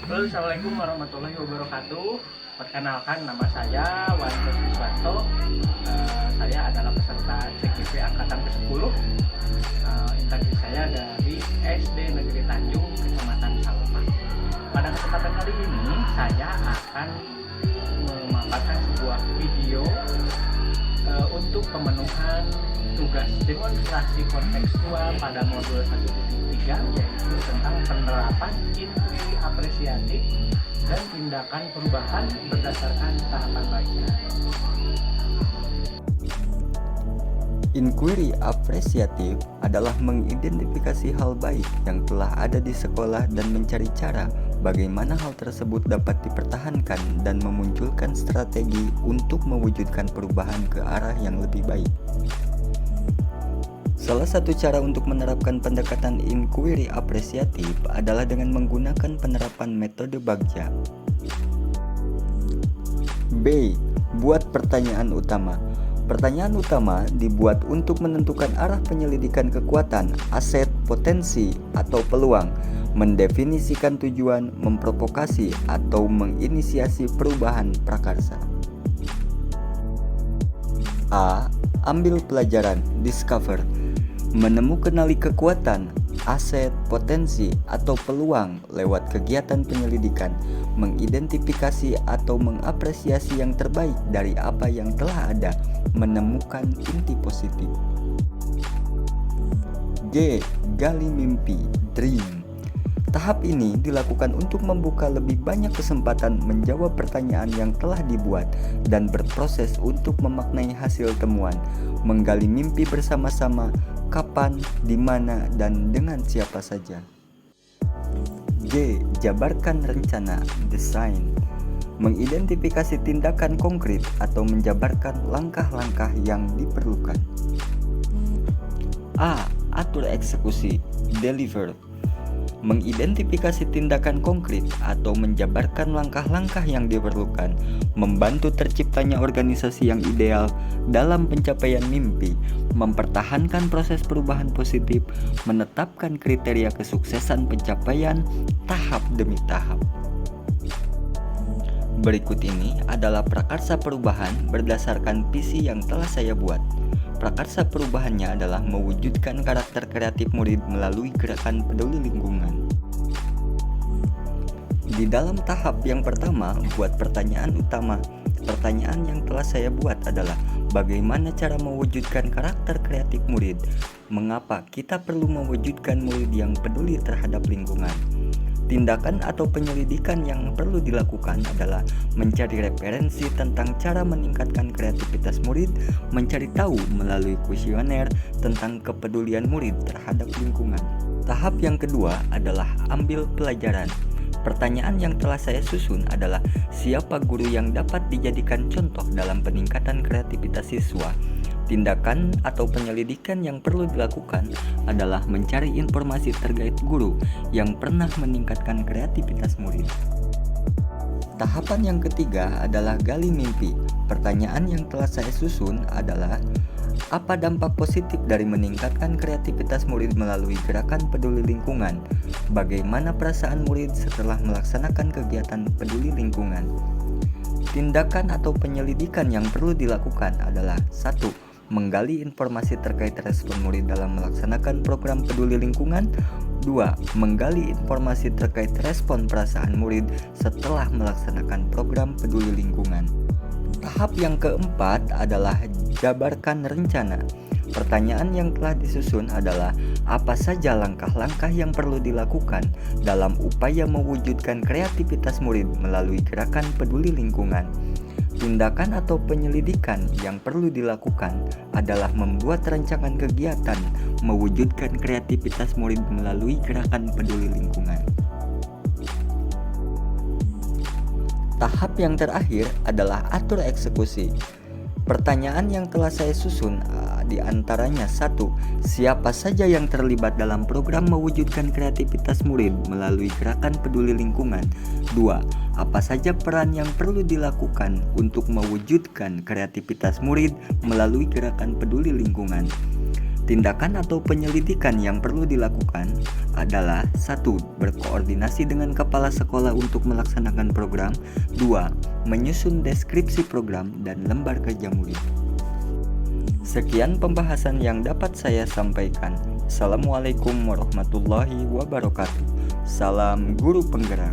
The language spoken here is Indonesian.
Halo, Assalamualaikum warahmatullahi wabarakatuh. Perkenalkan, nama saya Wanto Siswanto. Saya adalah peserta CGP Angkatan ke-10. Instansi saya dari SD Negeri Tanjung, Kecamatan Salema. Pada kesempatan kali ini, saya akan memaparkan sebuah video untuk pemenuhan tugas demonstrasi kontekstual pada modul 1.3, yaitu tentang penerapan inquiry apresiatif dan tindakan perubahan berdasarkan tahapan baca. Inquiry apresiatif adalah mengidentifikasi hal baik yang telah ada di sekolah dan mencari cara bagaimana hal tersebut dapat dipertahankan dan memunculkan strategi untuk mewujudkan perubahan ke arah yang lebih baik. Salah satu cara untuk menerapkan pendekatan inquiry apresiatif adalah dengan menggunakan penerapan metode Bagja. B. Buat pertanyaan utama. Pertanyaan utama dibuat untuk menentukan arah penyelidikan kekuatan, aset, potensi, atau peluang, mendefinisikan tujuan, memprovokasi, atau menginisiasi perubahan prakarsa. A. Ambil pelajaran, discover. Menemukanali kekuatan, aset, potensi, atau peluang lewat kegiatan penyelidikan, mengidentifikasi atau mengapresiasi yang terbaik dari apa yang telah ada, menemukan inti positif. G. Gali mimpi, dream. Tahap ini dilakukan untuk membuka lebih banyak kesempatan menjawab pertanyaan yang telah dibuat dan berproses untuk memaknai hasil temuan, menggali mimpi bersama-sama, kapan, di mana, dan dengan siapa saja. G. Jabarkan rencana, desain. Mengidentifikasi tindakan konkret atau menjabarkan langkah-langkah yang diperlukan. A. Atur eksekusi, deliver. Mengidentifikasi tindakan konkret atau menjabarkan langkah-langkah yang diperlukan, membantu terciptanya organisasi yang ideal dalam pencapaian mimpi, mempertahankan proses perubahan positif, menetapkan kriteria kesuksesan pencapaian tahap demi tahap. Berikut ini adalah prakarsa perubahan berdasarkan visi yang telah saya buat. Prakarsa perubahannya adalah mewujudkan karakter kreatif murid melalui gerakan peduli lingkungan. Di dalam tahap yang pertama, buat pertanyaan utama. Pertanyaan yang telah saya buat adalah bagaimana cara mewujudkan karakter kreatif murid? Mengapa kita perlu mewujudkan murid yang peduli terhadap lingkungan? Tindakan atau penyelidikan yang perlu dilakukan adalah mencari referensi tentang cara meningkatkan kreativitas murid, mencari tahu melalui kuesioner tentang kepedulian murid terhadap lingkungan. Tahap yang kedua adalah ambil pelajaran. Pertanyaan yang telah saya susun adalah siapa guru yang dapat dijadikan contoh dalam peningkatan kreativitas siswa. Tindakan atau penyelidikan yang perlu dilakukan adalah mencari informasi terkait guru yang pernah meningkatkan kreativitas murid. Tahapan yang ketiga adalah gali mimpi. Pertanyaan yang telah saya susun adalah apa dampak positif dari meningkatkan kreativitas murid melalui gerakan peduli lingkungan? Bagaimana perasaan murid setelah melaksanakan kegiatan peduli lingkungan? Tindakan atau penyelidikan yang perlu dilakukan adalah 1. Menggali informasi terkait respon murid dalam melaksanakan program peduli lingkungan. 2. Menggali informasi terkait respon perasaan murid setelah melaksanakan program peduli lingkungan. Tahap yang keempat adalah jabarkan rencana. Pertanyaan yang telah disusun adalah apa saja langkah-langkah yang perlu dilakukan dalam upaya mewujudkan kreativitas murid melalui gerakan peduli lingkungan. Tindakan atau penyelidikan yang perlu dilakukan adalah membuat rancangan kegiatan mewujudkan kreativitas murid melalui gerakan peduli lingkungan. Tahap yang terakhir adalah atur eksekusi. Pertanyaan yang telah saya susun di antaranya 1. Siapa saja yang terlibat dalam program mewujudkan kreativitas murid melalui gerakan peduli lingkungan? 2. Apa saja peran yang perlu dilakukan untuk mewujudkan kreativitas murid melalui gerakan peduli lingkungan? Tindakan atau penyelidikan yang perlu dilakukan adalah 1. Berkoordinasi dengan kepala sekolah untuk melaksanakan program. 2. Menyusun deskripsi program dan lembar kerja murid. Sekian pembahasan yang dapat saya sampaikan. Assalamualaikum warahmatullahi wabarakatuh. Salam guru penggerak.